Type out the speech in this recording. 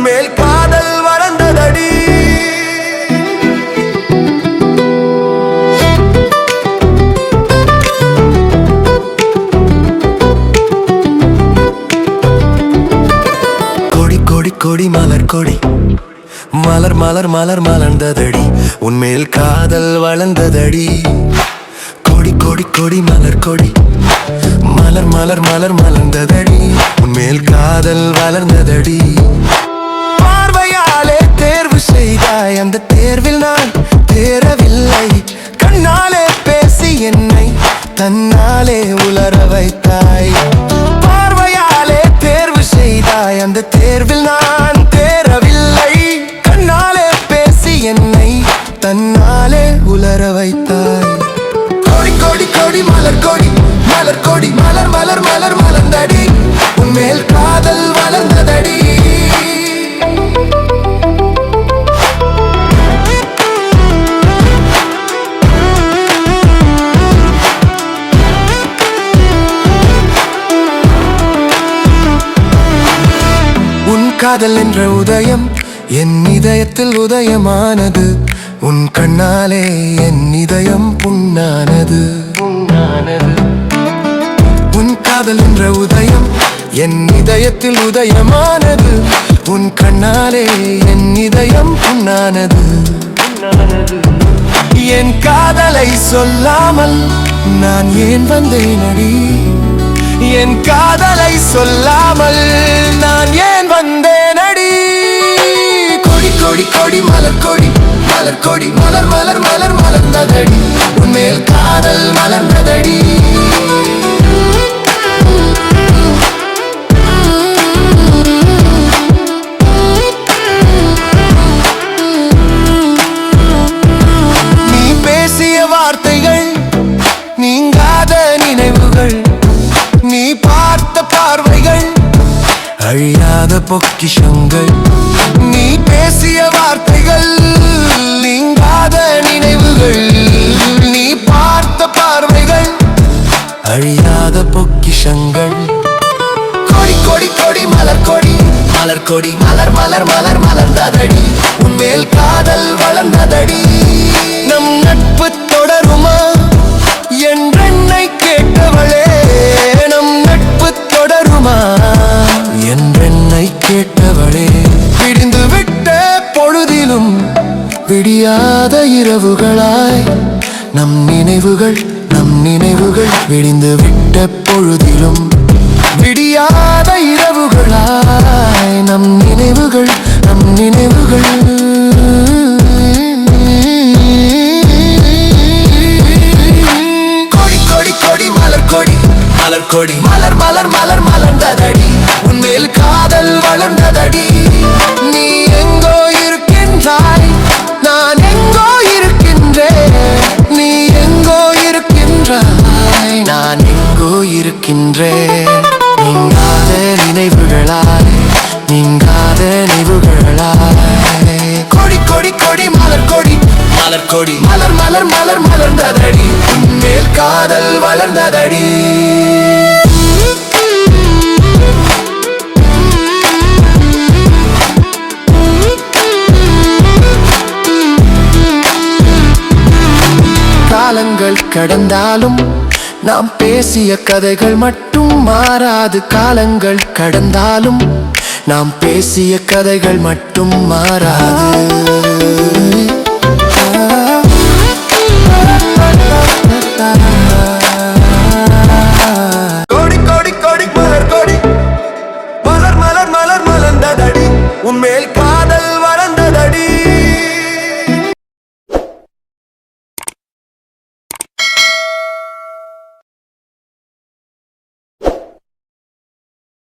உன்மேல் காதல் வளர்ந்ததடி. கொடி கொடி கொடி மலர் கொடி மலர் மலர் மலர் மலர்ந்ததடி, உன்மேல் காதல் வளர்ந்ததடி. கொடி கொடி கொடி மலர் கொடி மலர் மலர் மலர் மலர்ந்ததடி, உன்மேல் காதல் வளர்ந்ததடி. பார்வையாலே தேர்வு செய்தாய், அந்த தேர்வில் நான் தேரவில்லை. கண்ணாலே பேசி என்னை தன்னாலே உலர வைத்தாய். பார்வையாலே தேர்வு செய்தாய், அந்த தேர்வில் நான் தேரவில்லை. கண்ணாலே பேசி என்னை தன்னாலே உலர வைத்தாய். கொடி கொடி கொடி மலர் கொடி மலர் கொடி மலர் மலர் மலர் மலர்ந்தடி, உன்மேல் காதல் வளர்ந்ததடி. உன் காதல் என்ற உதயம் என் இதயத்தில் உதயமானது. உன் கண்ணாலே என் இதயம் புண்ணானது. உன் காதல் என்ற உதயம் என் இதயத்தில் உதயமானது. உன் கண்ணாலே என் இதயம் புண்ணானது. என் காதலை சொல்லாமல் நான் ஏன் வந்தேனடி? என் காதலை சொல்லாமல் நான் ஏன் வந்தேனடி? கொடி கொடி கொடி மலர் கொடி மலர் கொடி மலர் மலர் மலர் மலர்ந்ததடி, உன்மேல் காதல் மலர்ந்ததடி. நீ பேசிய வார்த்தைகள் நீங்காத நினைவுகள், நீ பார்த்த பார்வைகள் அழியாத பொக்கிஷங்கள். நீ பேசிய வார்த்தைகள் நீங்காத நினைவுகள், நீ பார்த்த பார்வைகள் அழியாத பொக்கிஷங்கள். கொடி கொடி கொடி மலர் கொடி மலர் கொடி மலர் மலர் மலர் மலர்ந்ததடி, உன்மேல் காதல் வளர்ந்ததடி. நம் நட்பு தொடருமா என்றென்னை கேட்டவளே, நம் நட்பு தொடருமா என்றென்னை கேட்டவளே. விடிந்து விட்ட பொழுதிலும் விடியாத இரவுகளாய் நம் நினைவுகள் விடிந்து விட்ட பொழுதிலும் விடியாத இரவுகளாய் நம் நினைவுகள் கொடி கொடி கொடி மலர் கொடி மலர் கொடி மலர் மலர் மலர் மலர்ந்ததடி, உன்மேல் காதல் வளர்ந்ததடி. நீ எங்கோ இருக்கின்றாய், நான் எங்கோ இருக்கின்றேன். நீ எங்கோ இருக்கின்றாய், நான் எங்கோ இருக்கின்றேன். நீங்காத நினைவுகளாய் நீங்காத நினைவுகளாய். கொடி கொடி கொடி மலர் கொடி மலர் கொடி மலர் மலர் மலர் மலர்ந்ததடி, உன்மேல் காதல் வளர்ந்ததடி. காலங்கள் கடந்தாலும் நாம் பேசிய கதைகள் மட்டும் மாறாது. காலங்கள் கடந்தாலும் நாம் பேசிய கதைகள் மட்டும் மாறாது.